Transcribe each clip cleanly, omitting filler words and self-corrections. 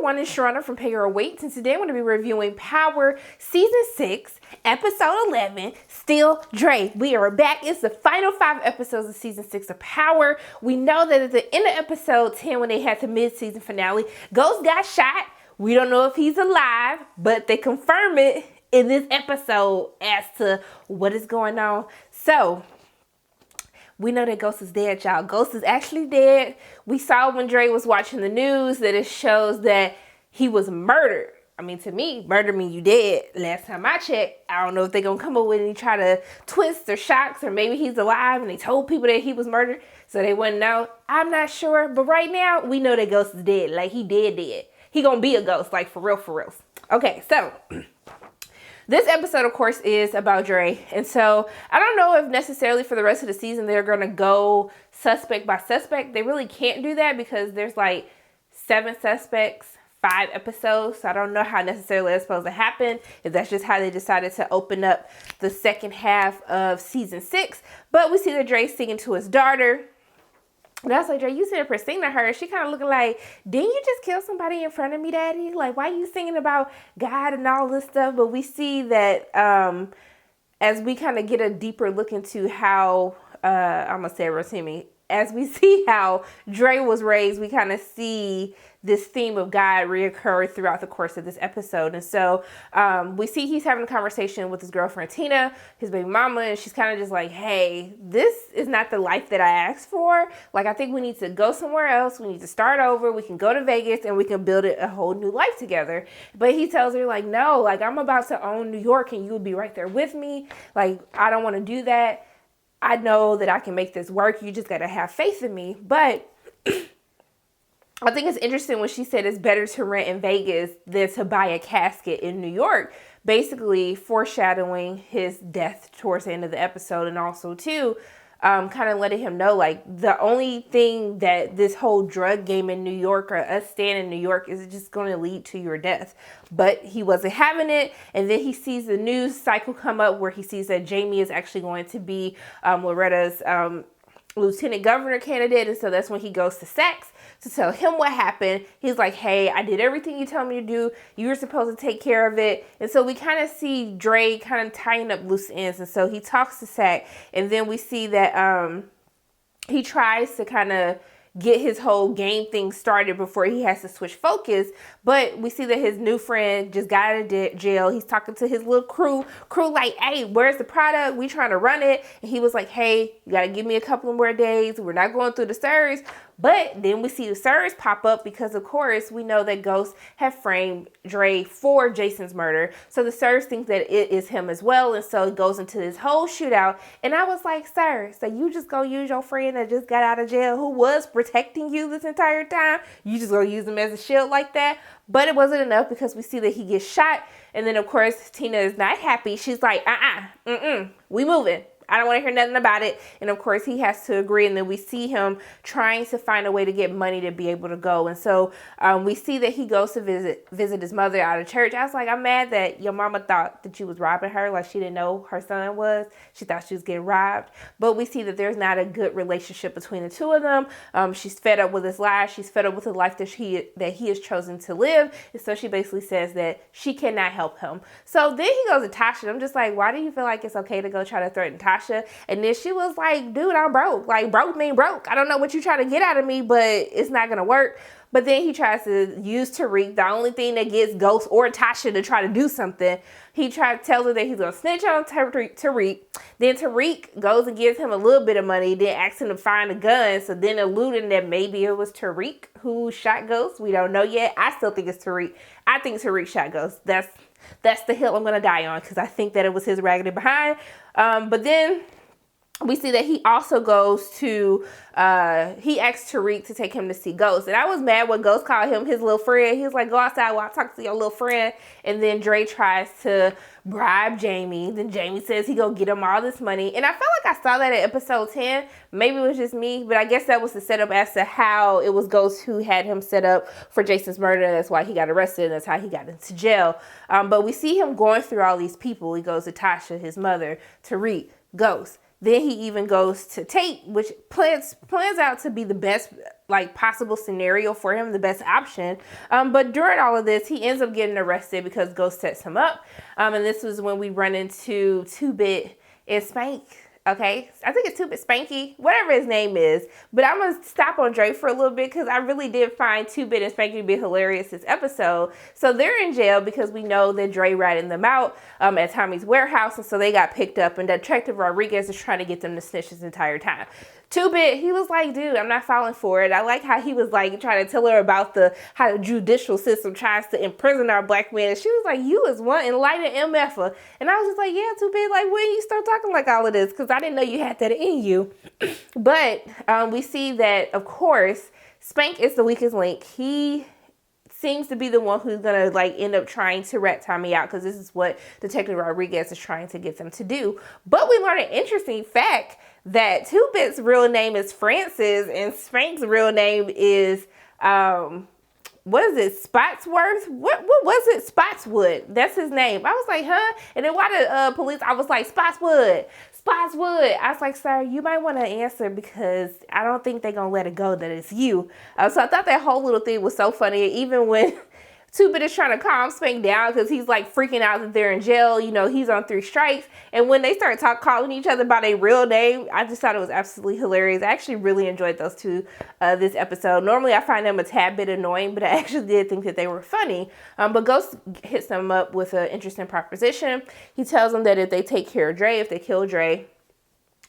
everyone, it's Sharona from Pay Your Weight, and today I'm going to be reviewing Power Season 6, Episode 11, Still Dre. We are back. It's the final 5 episodes of Season 6 of Power. We know that at the end of Episode 10, when they had the mid-season finale, Ghost got shot. We don't know if he's alive, but they confirm it in this episode as to what is going on. So, we know that Ghost is dead, y'all. Ghost is actually dead. We saw when Dre was watching the news that it shows that he was murdered. I mean, to me, murder mean you dead. Last time I checked, I don't know if they're going to come up with any try to twists or shocks, or maybe he's alive and they told people that he was murdered so they wouldn't know. I'm not sure. But right now, we know that Ghost is dead. Like, he dead. He going to be a ghost, like, for real. Okay, so this episode, of course, is about Dre. And so I don't know if necessarily for the rest of the season they're going to go suspect by suspect. They really can't do that because there's like 7 suspects, 5 episodes. So I don't know how necessarily that's supposed to happen, if that's just how they decided to open up the second half of season 6. But we see that Dre's singing to his daughter. And I was like, Dre, you sitting up singing to her. She kind of looking like, didn't you just kill somebody in front of me, Daddy? Like, why are you singing about God and all this stuff? But we see that as we kind of get a deeper look into how, I'm going to say Rotimi, as we see how Dre was raised, we kind of see this theme of God reoccur throughout the course of this episode. And so we see he's having a conversation with his girlfriend, Tina, his baby mama, and she's kind of just like, hey, this is not the life that I asked for. Like, I think we need to go somewhere else. We need to start over. We can go to Vegas and we can build a whole new life together. But he tells her, like, no, like, I'm about to own New York and you'll be right there with me. Like, I don't want to do that. I know that I can make this work. You just got to have faith in me. But I think it's interesting when she said it's better to rent in Vegas than to buy a casket in New York, basically foreshadowing his death towards the end of the episode. And also, too, kind of letting him know, like, the only thing that this whole drug game in New York or us staying in New York is just going to lead to your death. But he wasn't having it. And then he sees the news cycle come up where he sees that Jamie is actually going to be Loretta's lieutenant governor candidate. And so that's when he goes to Sachs to tell him what happened. He's like, hey, I did everything you told me to do. You were supposed to take care of it. And so we kind of see Dre kind of tying up loose ends. And so he talks to Sachs. And then we see that he tries to kind of get his whole game thing started before he has to switch focus. But we see that his new friend just got out of jail. He's talking to his little crew like, hey, where's the product? We trying to run it. And he was like, hey, you got to give me a couple more days. We're not going through the Starz. But then we see the Starz pop up because, of course, we know that Ghost had framed Dre for Jason's murder. So the Starz thinks that it is him as well. And so it goes into this whole shootout. And I was like, sir, so you just gonna use your friend that just got out of jail who was protecting you this entire time? You just gonna use him as a shield like that? But it wasn't enough because we see that he gets shot. And then, of course, Tina is not happy. She's like, we moving. I don't want to hear nothing about it. And of course, he has to agree. And then we see him trying to find a way to get money to be able to go. And so we see that he goes to visit his mother out of church. I was like, I'm mad that your mama thought that you was robbing her. Like, she didn't know her son was. She thought she was getting robbed. But we see that there's not a good relationship between the two of them. She's fed up with his life. She's fed up with the life that he has chosen to live. And so she basically says that she cannot help him. So then he goes to Tasha. And I'm just like, why do you feel like it's okay to go try to threaten Tasha? And then she was like, dude, I'm broke. Like, broke mean broke. I don't know what you're trying to get out of me, but it's not going to work. But then he tries to use Tariq, the only thing that gets Ghost or Tasha to try to do something. He tells her that he's going to snitch on Tariq. Then Tariq goes and gives him a little bit of money, then asks him to find a gun. So then alluding that maybe it was Tariq who shot Ghost. We don't know yet. I still think it's Tariq. I think Tariq shot Ghost. That's the hill I'm going to die on because I think that it was his raggedy behind. But then we see that he also goes to, he asked Tariq to take him to see Ghost. And I was mad when Ghost called him his little friend. He was like, go outside while I talk to your little friend. And then Dre tries to bribe Jamie. Then Jamie says he gonna get him all this money. And I felt like I saw that in episode 10. Maybe it was just me, but I guess that was the setup as to how it was Ghost who had him set up for Jason's murder. That's why he got arrested. And that's how he got into jail. But we see him going through all these people. He goes to Tasha, his mother, Tariq, Ghost. Then he even goes to Tate, which plans out to be the best like possible scenario for him, the best option. But during all of this, he ends up getting arrested because Ghost sets him up. And this was when we run into 2-Bit and Spank. Okay, I think it's 2-Bit Spanky, whatever his name is. But I'm going to stop on Dre for a little bit because I really did find 2-Bit and Spanky to be hilarious this episode. So they're in jail because we know that Dre ratted them out at Tommy's warehouse. And so they got picked up, and Detective Rodriguez is trying to get them to snitch this entire time. 2-Bit, he was like, dude, I'm not falling for it. I like how he was like trying to tell her about how the judicial system tries to imprison our black men. And she was like, you is one enlightened MFer. And I was just like, yeah, 2-Bit, like, when you start talking like all of this? Because I didn't know you had that in you. But we see that, of course, Spank is the weakest link. He seems to be the one who's gonna like end up trying to rat Tommy out, because this is what Detective Rodriguez is trying to get them to do. But we learned an interesting fact that 2-Bit's real name is Francis and Spank's real name is what is it, Spotsworth? What was it? Spotswood. That's his name. I was like, huh? And then why the police, I was like, Spotswood. I was like, sir, you might want to answer because I don't think they're going to let it go that it's you. So I thought that whole little thing was so funny. Even when 2-Bit is trying to calm Spank down because he's like freaking out that they're in jail. You know, he's on 3 strikes. And when they start calling each other by their real name, I just thought it was absolutely hilarious. I actually really enjoyed those two this episode. Normally, I find them a tad bit annoying, but I actually did think that they were funny. But Ghost hits them up with an interesting proposition. He tells them that if they take care of Dre, if they kill Dre,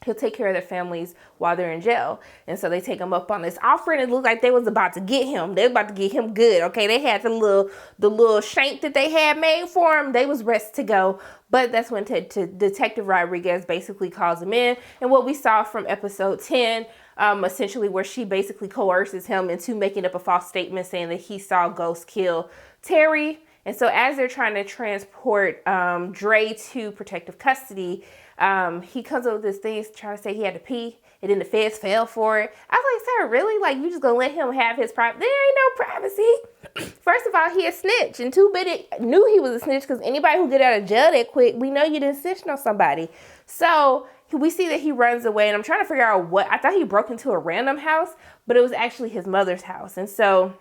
he'll take care of their families while they're in jail. And so they take him up on this offer, and it looked like they was about to get him. They was about to get him good. Okay, they had the little shank that they had made for him. They was rest to go. But that's when Detective Rodriguez basically calls him in. And what we saw from episode 10, essentially where she basically coerces him into making up a false statement saying that he saw Ghost kill Terry. And so as they're trying to transport Dre to protective custody, he comes up with this thing trying to say he had to pee, and then the feds fell for it. I was like, sir, really? Like, you just gonna let him have his privacy? There ain't no privacy. First of all, he a snitch, and 2-Bit knew he was a snitch because anybody who get out of jail that quick, we know you didn't snitch on somebody. So we see that he runs away, and I'm trying to figure out what, I thought he broke into a random house, but it was actually his mother's house. And so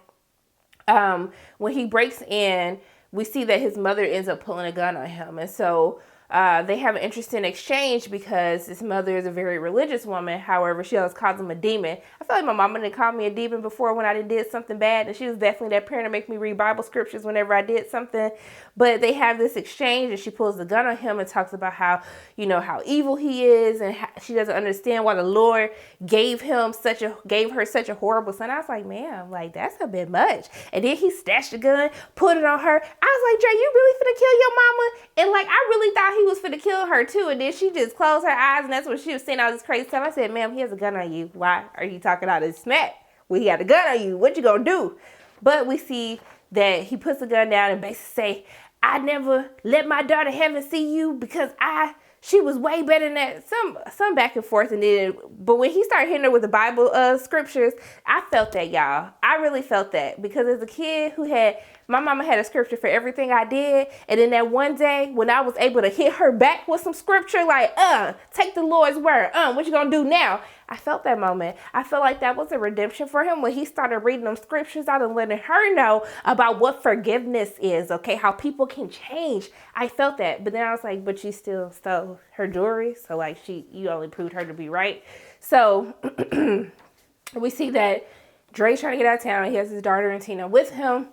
when he breaks in, we see that his mother ends up pulling a gun on him. And so they have an interesting exchange because his mother is a very religious woman. However, she always calls him a demon. I feel like my mama didn't call me a demon before when I did something bad. And she was definitely that parent to make me read Bible scriptures whenever I did something. But they have this exchange, and she pulls the gun on him and talks about how, you know, how evil he is. And how she doesn't understand why the Lord gave her such a horrible son. I was like, man, like, that's a bit much. And then he snatched the gun, put it on her. I was like, Dre, you really finna kill your mama? And like, I really thought he was finna kill her too. And then she just closed her eyes, and that's when she was saying all this crazy stuff. I said, ma'am, he has a gun on you. Why are you talking all this smack? Well, he had a gun on you. What you gonna do? But we see that he puts the gun down and basically say, I never let my daughter heaven see you because she was way better than that. Some back and forth. And then, but when he started hitting her with the Bible scriptures, I felt that, y'all. I really felt that, because as a kid my mama had a scripture for everything I did. And then that one day when I was able to hit her back with some scripture, like, take the Lord's word. What you gonna do now? I felt that moment. I felt like that was a redemption for him when he started reading them scriptures out and letting her know about what forgiveness is, okay? How people can change. I felt that. But then I was like, but you still stole her jewelry. So like you only proved her to be right. So we see that Dre's trying to get out of town. He has his daughter and Tina with him.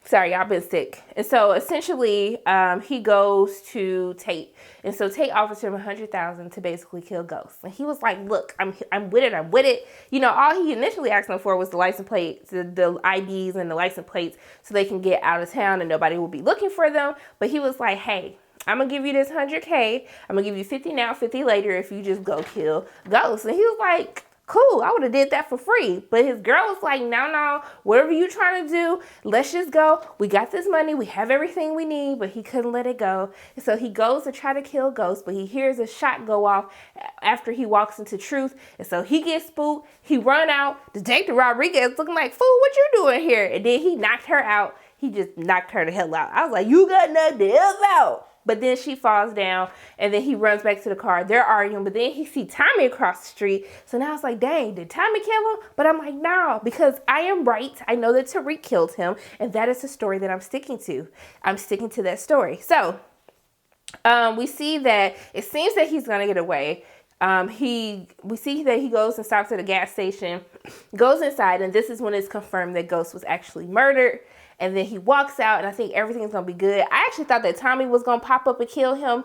Sorry, y'all been sick. And so essentially, he goes to Tate. And so Tate offers him $100,000 to basically kill Ghost. And he was like, look, I'm with it. You know, all he initially asked him for was the license plates, the IDs and the license plates so they can get out of town and nobody will be looking for them. But he was like, hey, I'm going to give you this $100K. I'm going to give you 50 now, 50 later if you just go kill Ghost. And he was like, cool, I would have did that for free. But his girl was like, no, whatever you trying to do, let's just go. We got this money. We have everything we need. But he couldn't let it go. And so he goes to try to kill Ghost, but he hears a shot go off after he walks into Truth. And so he gets spooked. He run out. Detective Rodriguez looking like, fool, what you doing here? And then he knocked her out. He just knocked her the hell out. I was like, you got knocked the hell out. but then she falls down, and then he runs back to the car. They're arguing, but then he see Tommy across the street. So now it's like, dang, did Tommy kill him? But I'm like, no, because I am right. I know that Tariq killed him, and that is the story that I'm sticking to. I'm sticking to that story. So we see that it seems that he's gonna get away. We see that he goes and stops at a gas station, goes inside, and this is when it's confirmed that Ghost was actually murdered. And then he walks out, and I think everything's going to be good. I actually thought that Tommy was going to pop up and kill him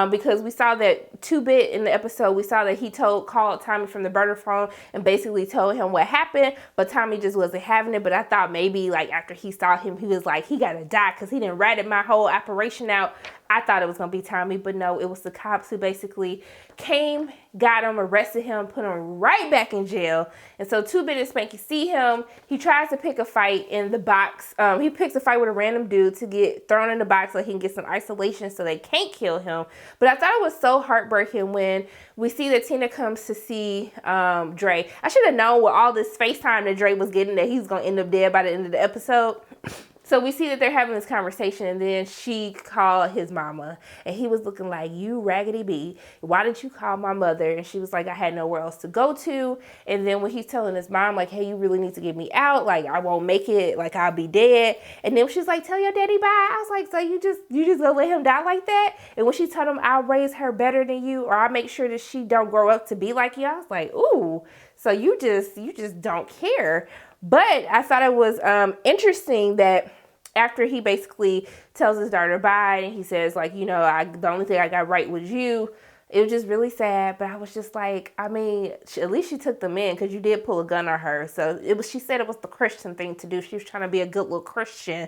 because we saw that 2-Bit in the episode. We saw that he called Tommy from the burner phone and basically told him what happened, but Tommy just wasn't having it. But I thought maybe like after he saw him, he was like, he got to die because he didn't ratted my whole operation out. I thought it was going to be Tommy, but no, it was the cops who basically came, got him, arrested him, put him right back in jail. And so 2-Bit and Spanky see him. He tries to pick a fight in the box. He picks a fight with a random dude to get thrown in the box so he can get some isolation so they can't kill him. But I thought it was so heartbreaking when we see that Tina comes to see Dre. I should have known with all this FaceTime that Dre was getting that he's going to end up dead by the end of the episode. So we see that they're having this conversation, and then she called his mama, and he was looking like, you raggedy bee, why did you call my mother? And she was like, I had nowhere else to go to. And then when he's telling his mom, like, hey, you really need to get me out, like, I won't make it, like, I'll be dead. And then she's like, tell your daddy bye. I was like, so you just gonna let him die like that? And when she told him, I'll raise her better than you, or I'll make sure that she don't grow up to be like you, I was like, ooh, so you just don't care. But I thought it was interesting that after he basically tells his daughter bye, and he says, like, you know, the only thing I got right was you, it was just really sad. But I was just like, I mean, at least she took them in because you did pull a gun on her. So she said it was the Christian thing to do. She was trying to be a good little Christian.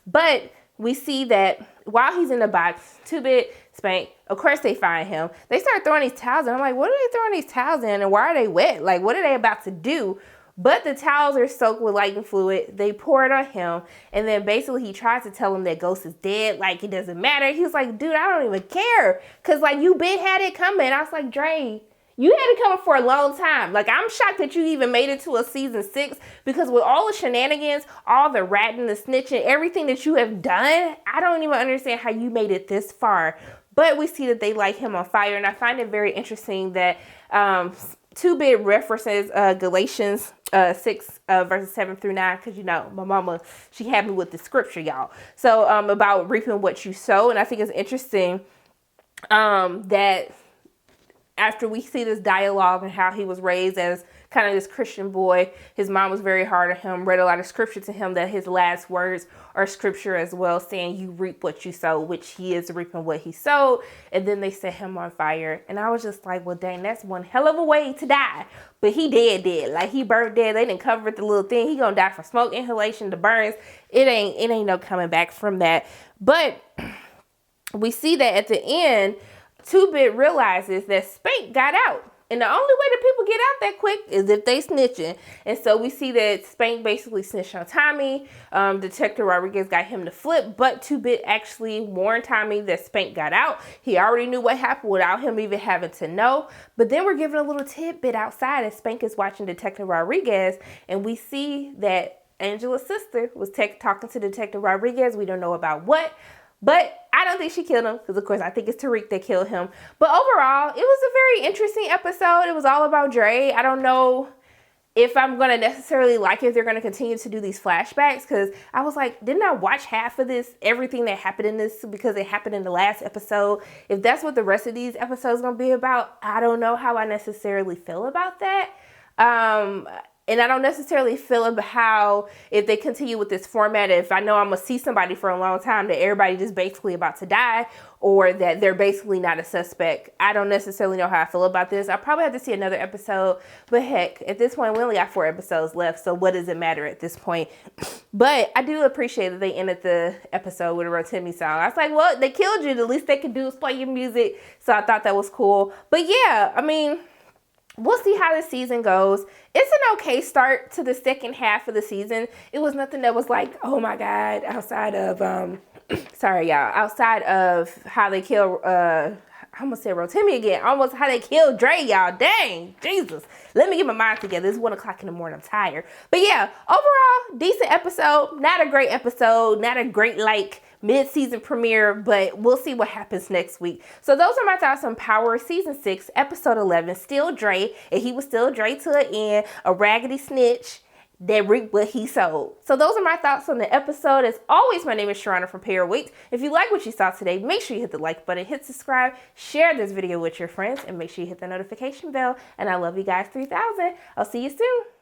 But we see that while he's in the box, 2-Bit, Spank, of course they find him. They start throwing these towels in. I'm like, what are they throwing these towels in, and why are they wet? Like, what are they about to do? But the towels are soaked with lighting fluid. They pour it on him. And then basically he tries to tell him that Ghost is dead. Like, it doesn't matter. He was like, dude, I don't even care. Because, like, you been had it coming. I was like, Dre, you had it coming for a long time. Like, I'm shocked that you even made it to a season 6. Because with all the shenanigans, all the ratting, the snitching, everything that you have done, I don't even understand how you made it this far. But we see that they light him on fire. And I find it very interesting that 2-Bit references Galatians 6 verses 7 through 9, because, you know, my mama, she had me with the scripture, y'all. So about reaping what you sow. And I think it's interesting that after we see this dialogue and how he was raised as kind of this Christian boy, his mom was very hard on him, read a lot of scripture to him, that his last words are scripture as well, saying you reap what you sow, which he is reaping what he sowed. And then they set him on fire. And I was just like, well, dang, that's one hell of a way to die. But he dead. Like, he burned dead. They didn't cover the little thing. He gonna die from smoke inhalation, the burns. It ain't no coming back from that. But we see that at the end, 2-Bit realizes that Spank got out. And the only way that people get out that quick is if they snitching. And so we see that Spank basically snitched on Tommy. Detective Rodriguez got him to flip, but 2-Bit actually warned Tommy that Spank got out. He already knew what happened without him even having to know. But then we're given a little tidbit outside as Spank is watching Detective Rodriguez, and we see that Angela's sister was talking to Detective Rodriguez. We don't know about what. But I don't think she killed him because, of course, I think it's Tariq that killed him. But overall, it was a very interesting episode. It was all about Dre. I don't know if I'm going to necessarily like if they're going to continue to do these flashbacks, because I was like, didn't I watch half of this, everything that happened in this, because it happened in the last episode? If that's what the rest of these episodes going to be about, I don't know how I necessarily feel about that. And I don't necessarily feel about how, if they continue with this format, if I know I'm going to see somebody for a long time, that everybody just basically about to die, or that they're basically not a suspect. I don't necessarily know how I feel about this. I probably have to see another episode, but heck, at this point, we only got 4 episodes left, so what does it matter at this point? But I do appreciate that they ended the episode with a Rotimi song. I was like, well, they killed you. The least they could do is play your music, so I thought that was cool. But yeah, I mean, we'll see how the season goes. It's an okay start to the second half of the season. It was nothing that was like, oh my God, outside of, sorry y'all, outside of how they kill, I'm gonna say Rotimi again, almost how they killed Dre, y'all. Dang, Jesus. Let me get my mind together. It's 1 o'clock in the morning, I'm tired. But yeah, overall, decent episode. Not a great episode. Not a great, like, mid-season premiere, but we'll see what happens next week. So those are my thoughts on Power Season 6, Episode 11. Still Dre, and he was still Dre to the end, a raggedy snitch that reaped what he sowed. So those are my thoughts on the episode. As always, my name is Sharona from Pair Weight. If you like what you saw today, make sure you hit the like button, hit subscribe, share this video with your friends, and make sure you hit the notification bell. And I love you guys 3000. I'll see you soon.